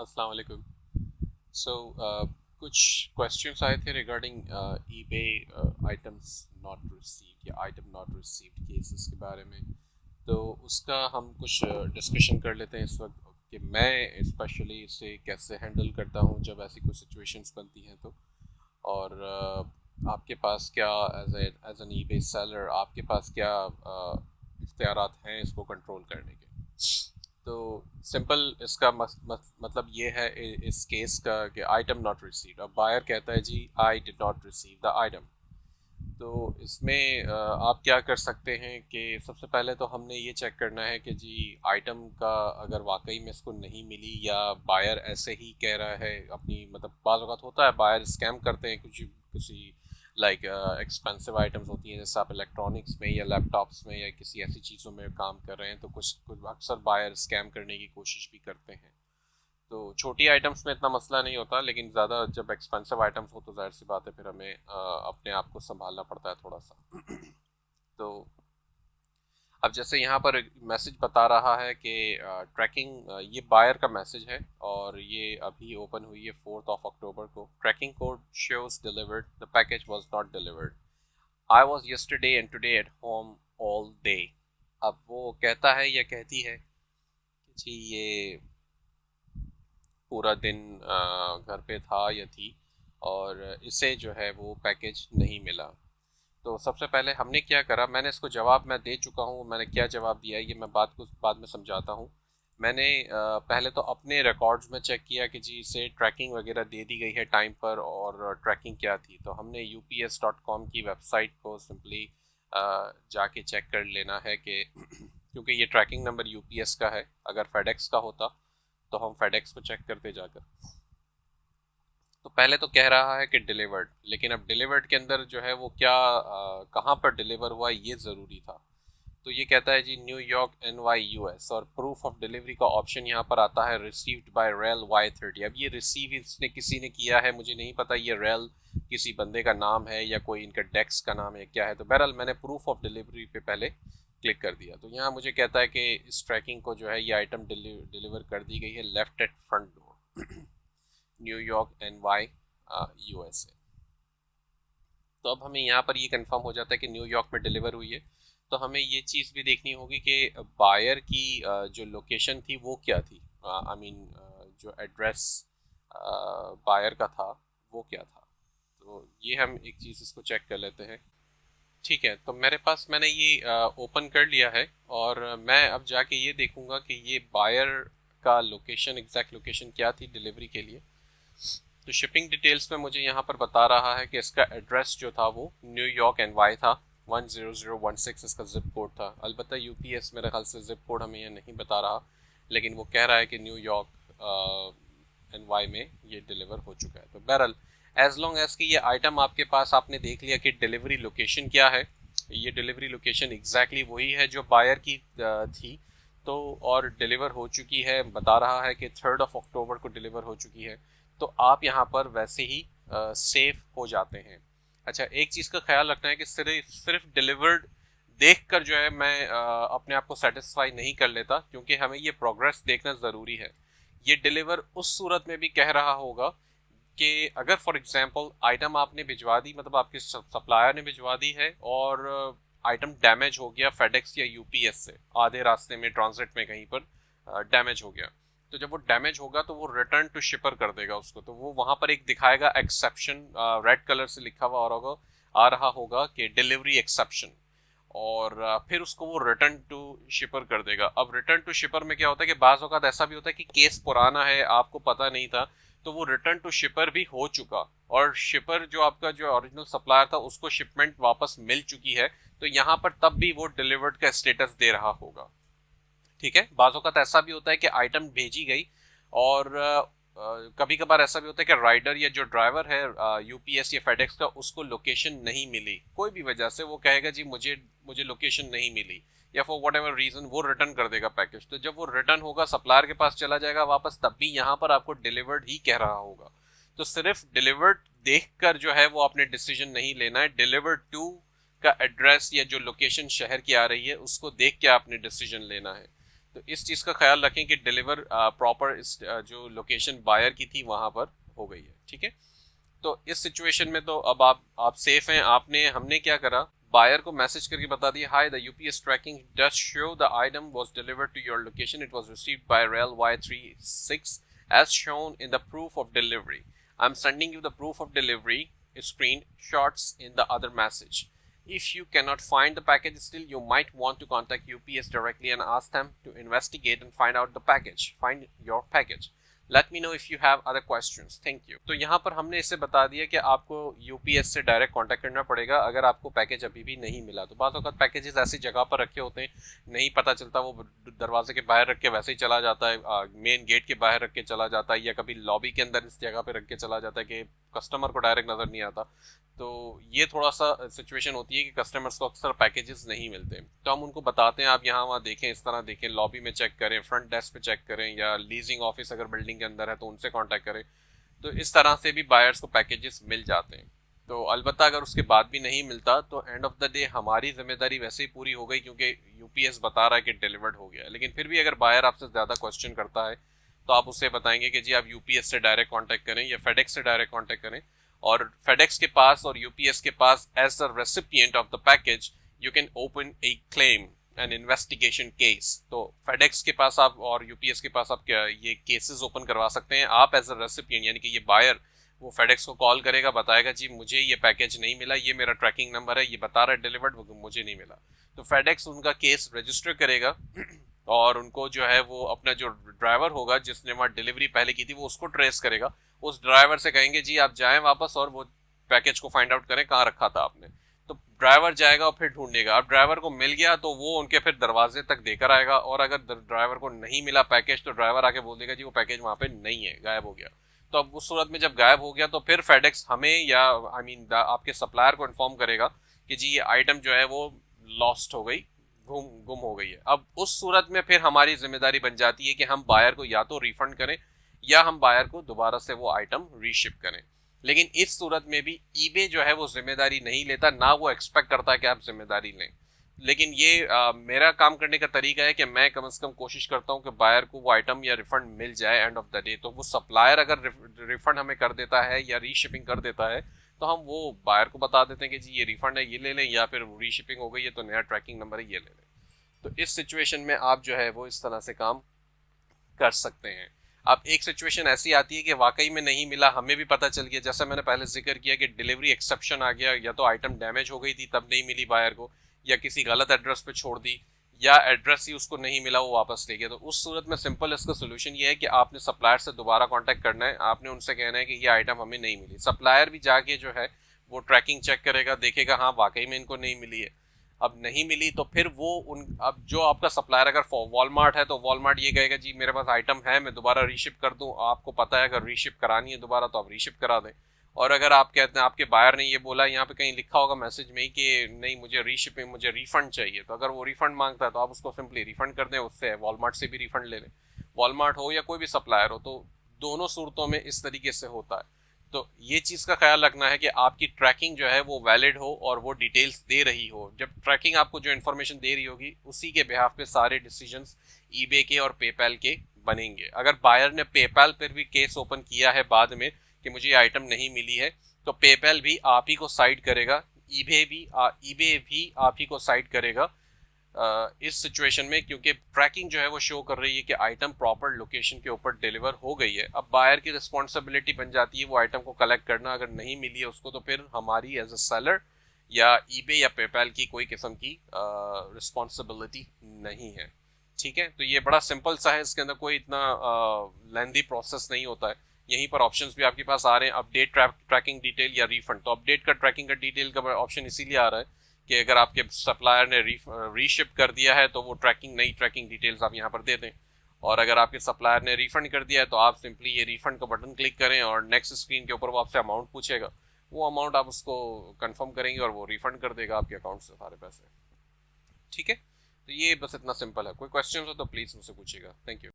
अस्सलाम वालेकुम। सो कुछ क्वेश्चंस आए थे regarding eBay items not received या आइटम नॉट रिसीव्ड केसेस के बारे में। तो उसका हम कुछ डिस्कशन कर लेते हैं इस वक्त कि मैं स्पेशली इसे कैसे हैंडल करता हूँ जब ऐसी कोई सिचुएशंस बनती हैं तो। और आपके पास क्या एज एन ईबे सेलर आपके पास क्या इख्तियारात हैं इसको कंट्रोल करने के। तो सिंपल इसका मतलब ये है इस केस का कि आइटम नॉट रिसीव्ड। अब बायर कहता है जी I did not receive the item. तो इसमें आप क्या कर सकते हैं कि सबसे पहले तो हमने ये चेक करना है कि जी आइटम का अगर वाकई में इसको नहीं मिली या बायर ऐसे ही कह रहा है अपनी मतलब बाज़ औक़ात होता है बायर स्कैम करते हैं कुछ किसी लाइक एक्सपेंसिव आइटम्स होती हैं जैसे आप इलेक्ट्रॉनिक्स में या लैपटॉप्स में या किसी ऐसी चीज़ों में काम कर रहे हैं तो कुछ कुछ अक्सर बायर स्कैम करने की कोशिश भी करते हैं। तो छोटी आइटम्स में इतना मसला नहीं होता लेकिन ज़्यादा जब एक्सपेंसिव आइटम्स हो तो जाहिर सी बात है फिर हमें अपने आप को संभालना पड़ता है थोड़ा सा। तो अब जैसे यहाँ पर मैसेज बता रहा है कि ट्रैकिंग ये बायर का मैसेज है और ये अभी ओपन हुई है 4 अक्टूबर को। Tracking code shows delivered the package was not delivered. I was yesterday and today at home all day. अब वो कहता है या कहती है कि जी ये पूरा दिन घर पे था या थी और इसे जो है वो पैकेज नहीं मिला। तो सबसे पहले हमने क्या करा, मैंने इसको जवाब मैं दे चुका हूँ। मैंने क्या जवाब दिया है ये मैं बात को बाद में समझाता हूँ। मैंने पहले तो अपने रिकॉर्ड्स में चेक किया कि जी इसे ट्रैकिंग वगैरह दे दी गई है टाइम पर और ट्रैकिंग क्या थी। तो हमने UPS.com की वेबसाइट को सिंपली जाके चेक कर लेना है कि क्योंकि ये ट्रैकिंग नंबर UPS का है, अगर फेडेक्स का होता तो हम फेडेक्स को चेक करते जाकर। तो पहले तो कह रहा है कि डिलीवर्ड, लेकिन अब डिलीवर्ड के अंदर जो है वो क्या कहाँ पर डिलीवर हुआ ये ज़रूरी था। तो ये कहता है जी न्यूयॉर्क NY US और प्रूफ ऑफ डिलीवरी का ऑप्शन यहाँ पर आता है रिसीव्ड बाय रेल Y30। अब ये रिसीव इसने किसी ने किया है मुझे नहीं पता, ये रेल किसी बंदे का नाम है या कोई इनका डेस्क का नाम है क्या है। तो बहरहाल मैंने प्रूफ ऑफ डिलीवरी पे पहले क्लिक कर दिया। तो यहाँ मुझे कहता है कि इस ट्रैकिंग को जो है ये आइटम डिलीवर कर दी गई है left eight front door New York NY USA। तो अब हमें यहाँ पर ये कंफर्म हो जाता है कि न्यूयॉर्क में डिलीवर हुई है। तो हमें ये चीज़ भी देखनी होगी कि बायर की जो लोकेशन थी वो क्या थी। आई मीन जो एड्रेस बायर का था वो क्या था। तो ये हम एक चीज़ इसको चेक कर लेते हैं। ठीक है, तो मेरे पास मैंने ये ओपन कर लिया है और मैं अब जाके ये देखूंगा कि ये बायर का लोकेशन एग्जैक्ट लोकेशन क्या थी डिलीवरी के लिए। तो शिपिंग डिटेल्स में मुझे यहाँ पर बता रहा है कि इसका एड्रेस जो था वो न्यूयॉर्क NY था। 10016 इसका जिप कोड था। अलबत्ता UPS मेरे ख्याल से जिप कोड हमें ये नहीं बता रहा, लेकिन वो कह रहा है कि न्यूयॉर्क NY में ये डिलीवर हो चुका है। तो बहरहाल एज लॉन्ग एज कि ये आइटम आपके पास आपने देख लिया कि डिलीवरी लोकेशन क्या है, ये डिलीवरी लोकेशन एग्जैक्टली वही है जो बायर की थी तो और डिलीवर हो चुकी है। बता रहा है कि 3 अक्टूबर को डिलीवर हो चुकी है। तो आप यहाँ पर वैसे ही सेफ हो जाते हैं। अच्छा, एक चीज़ का ख्याल रखना है कि सिर्फ सिर्फ डिलीवर्ड देखकर जो है मैं अपने आप को सेटिस्फाई नहीं कर लेता, क्योंकि हमें ये प्रोग्रेस देखना ज़रूरी है। ये डिलीवर उस सूरत में भी कह रहा होगा कि अगर फॉर एग्जांपल आइटम आपने भिजवा दी, मतलब आपके सप्लायर ने भिजवा दी है और आइटम डैमेज हो गया फेडेक्स या UPS से आधे रास्ते में ट्रांजिट में कहीं पर डैमेज हो गया, तो जब वो डैमेज होगा तो वो रिटर्न टू शिपर कर देगा उसको। तो वो वहां पर एक दिखाएगा एक्सेप्शन, रेड कलर से लिखा हुआ होगा, आ रहा होगा कि डिलीवरी एक्सेप्शन, और फिर उसको वो रिटर्न टू शिपर कर देगा। अब रिटर्न टू शिपर में क्या होता है कि बाज़ औक़ात ऐसा भी होता है कि केस पुराना है, आपको पता नहीं था, तो वो रिटर्न टू शिपर भी हो चुका और शिपर जो आपका जो ओरिजिनल सप्लायर था उसको शिपमेंट वापस मिल चुकी है। तो यहाँ पर तब भी वो डिलीवर्ड का स्टेटस दे रहा होगा। ठीक है, बाज़ औक़ात ऐसा भी होता है कि आइटम भेजी गई और कभी कभार ऐसा भी होता है कि राइडर या जो ड्राइवर है UPS या फेडेक्स का, उसको लोकेशन नहीं मिली कोई भी वजह से, वो कहेगा जी मुझे मुझे लोकेशन नहीं मिली या फॉर वट एवर रीजन वो रिटर्न कर देगा पैकेज। तो जब वो रिटर्न होगा सप्लायर के पास चला जाएगा वापस, तब भी यहाँ पर आपको डिलीवर्ड ही कह रहा होगा। तो सिर्फ डिलीवर्ड देखकर जो है वो आपने डिसीजन नहीं लेना है। डिलीवर्ड टू का एड्रेस या जो लोकेशन शहर की आ रही है उसको देख के आपने डिसीजन लेना है। तो इस चीज़ का ख्याल रखें कि डिलीवर प्रॉपर जो लोकेशन बायर की थी वहाँ पर हो गई है, ठीक है। तो इस सिचुएशन में तो अब आप सेफ हैं। हमने क्या करा, बायर को मैसेज करके बता दिया, hi the UPS tracking does show the item was delivered to your location, it was received by rail Y36 as shown in the proof of delivery, I am sending you the proof of delivery screen shots in the other message, if you cannot find the package still, you might want to contact UPS directly and ask them to investigate and find your package. Let me know if you have other questions. Thank you. तो यहाँ पर हमने इसे बता दिया कि आपको UPS से डायरेक्ट कांटेक्ट करना पड़ेगा अगर आपको पैकेज अभी भी नहीं मिला। तो बात वक्त पैकेजेस ऐसी जगह पर रखे होते हैं, नहीं पता चलता, वो दरवाजे के बाहर रख के वैसे ही चला जाता है, मेन गेट के बाहर रख के चला जाता है, या कभी लॉबी के अंदर इस जगह पे रख के चला जाता है कि कस्टमर को डायरेक्ट नज़र नहीं आता। तो ये थोड़ा सा सिचुएशन होती है कि कस्टमर्स को अक्सर पैकेजेस नहीं मिलते, तो हम उनको बताते हैं आप यहाँ वहाँ देखें, इस तरह देखें, लॉबी में चेक करें, फ्रंट डेस्क पे चेक करें, या लीजिंग ऑफिस अगर बिल्डिंग के अंदर है तो उनसे कांटेक्ट करें। तो इस तरह से भी बायर्स को पैकेजेस मिल जाते हैं। तो अलबत्ता अगर उसके बाद भी नहीं मिलता तो एंड ऑफ द डे हमारी जिम्मेदारी वैसे ही पूरी हो गई, क्योंकि यूपीएस बता रहा है कि डिलीवर्ड हो गया। लेकिन फिर भी अगर बायर आपसे ज़्यादा क्वेश्चन करता है तो आप उससे बताएंगे कि जी आप यूपीएस से डायरेक्ट कांटेक्ट करें या फेडेक्स से डायरेक्ट कांटेक्ट करें, और फेडेक्स के पास और यूपीएस के पास as the recipient of the package you can open a claim an investigation case. तो फेडेक्स के पास आप और यूपीएस के पास आप क्या ये केसेस ओपन करवा सकते हैं। आप एज अ रेसिपिएंट यानी कि ये बायर वो फेडेक्स को कॉल करेगा, बताएगा जी मुझे ये पैकेज नहीं मिला, ये मेरा ट्रैकिंग नंबर है, ये बता रहा है डिलीवर्ड, मुझे नहीं मिला। तो फेडेक्स उनका केस रजिस्टर करेगा और उनको जो है वो अपना जो ड्राइवर होगा जिसने वहाँ डिलीवरी पहले की थी वो उसको ट्रेस करेगा। उस ड्राइवर से कहेंगे जी आप जाएं वापस और वो पैकेज को फाइंड आउट करें कहाँ रखा था आपने। तो ड्राइवर जाएगा और फिर ढूंढेगा। अब ड्राइवर को मिल गया तो वो उनके फिर दरवाजे तक देकर आएगा, और अगर ड्राइवर को नहीं मिला पैकेज तो ड्राइवर आके बोल देगा जी वो पैकेज वहाँ पे नहीं है, गायब हो गया। तो अब उस सूरत में जब गायब हो गया तो फिर फेडेक्स हमें या आपके सप्लायर को इन्फॉर्म करेगा कि जी ये आइटम जो है वो लॉस्ट हो गई, गुम हो गई है। अब उस सूरत में फिर हमारी जिम्मेदारी बन जाती है कि हम बायर को या तो रिफंड करें या हम बायर को दोबारा से वो आइटम रीशिप करें। लेकिन इस सूरत में भी ईबे जो है वो जिम्मेदारी नहीं लेता, ना वो एक्सपेक्ट करता है कि आप जिम्मेदारी लें। लेकिन ये मेरा काम करने का तरीका है कि मैं कम से कम कोशिश करता हूँ कि बायर को वो आइटम या रिफंड मिल जाए एंड ऑफ द डे। तो वो सप्लायर अगर रिफंड हमें कर देता है या रीशिपिंग कर देता है तो हम वो बायर को बता देते हैं कि जी ये रिफंड है, ये ले लें, या फिर रीशिपिंग हो गई है तो नया ट्रैकिंग नंबर है, ये ले लें। तो इस सिचुएशन में आप जो है वो इस तरह से काम कर सकते हैं। अब एक सिचुएशन ऐसी आती है कि वाकई में नहीं मिला, हमें भी पता चल गया, जैसा मैंने पहले जिक्र किया कि डिलीवरी एक्सेप्शन आ गया, या तो आइटम डैमेज हो गई थी तब नहीं मिली बायर को, या किसी गलत एड्रेस पे छोड़ दी, या एड्रेस ही उसको नहीं मिला वो वापस ले गया। तो उस सूरत में सिंपल इसका सोल्यूशन ये है कि आपने सप्लायर से दोबारा कांटेक्ट करना है। आपने उनसे कहना है कि ये आइटम हमें नहीं मिली। सप्लायर भी जाके जो है वो ट्रैकिंग चेक करेगा, देखेगा हाँ वाकई में इनको नहीं मिली है। अब नहीं मिली तो फिर वो अब जो आपका सप्लायर अगर वॉलमार्ट है तो वॉलमार्ट ये कहेगा जी मेरे पास आइटम है, मैं दोबारा रीशिप कर दूं। आपको पता है अगर रीशिप करानी है दोबारा तो आप रीशिप करा दें। और अगर आप कहते हैं आपके बायर ने ये बोला, यहाँ पे कहीं लिखा होगा मैसेज में ही कि नहीं मुझे रीशिपिंग, मुझे रिफंड चाहिए, तो अगर वो रिफंड मांगता है तो आप उसको सिंपली रिफंड कर दें, उससे वॉलमार्ट से भी रिफंड ले लें, वॉलमार्ट हो या कोई भी सप्लायर हो। तो दोनों सूरतों में इस तरीके से होता है। तो ये चीज़ का ख्याल रखना है कि आपकी ट्रैकिंग जो है वो वैलिड हो और वो डिटेल्स दे रही हो। जब ट्रैकिंग आपको जो इन्फॉर्मेशन दे रही होगी उसी के बिहाफ पे सारे डिसीजंस ईबे के और पेपैल के बनेंगे। अगर बायर ने पेपैल पर भी केस ओपन किया है बाद में कि मुझे ये आइटम नहीं मिली है तो पेपैल भी आप ही को साइड करेगा, ईबे भी आप ही को साइड करेगा इस सिचुएशन में, क्योंकि ट्रैकिंग जो है वो शो कर रही है कि आइटम प्रॉपर लोकेशन के ऊपर डिलीवर हो गई है। अब बायर की रिस्पॉन्सिबिलिटी बन जाती है वो आइटम को कलेक्ट करना। अगर नहीं मिली है उसको तो फिर हमारी एज अ सेलर या ईबे या पेपैल की कोई किस्म की रिस्पॉन्सिबिलिटी नहीं है। ठीक है, तो ये बड़ा सिंपल सा है, इसके अंदर कोई इतना लेंदी प्रोसेस नहीं होता है। यहीं पर ऑप्शंस भी आपके पास आ रहे हैं, अपडेट ट्रैकिंग डिटेल या रिफंड। तो अपडेट का ट्रैकिंग का डिटेल का ऑप्शन इसीलिए आ रहा है कि अगर आपके सप्लायर ने रीशिप कर दिया है तो वो नई ट्रैकिंग डिटेल्स आप यहाँ पर दे दें, और अगर आपके सप्लायर ने रिफंड कर दिया है तो आप सिंपली ये रिफंड का बटन क्लिक करें और नेक्स्ट स्क्रीन के ऊपर वो आपसे अमाउंट पूछेगा, वो अमाउंट आप उसको कंफर्म करेंगे और वो रिफंड कर देगा आपके अकाउंट से सारे पैसे। ठीक है, तो ये बस इतना सिंपल है। कोई क्वेश्चन हो तो प्लीज़ मुझसे पूछिएगा। Thank you.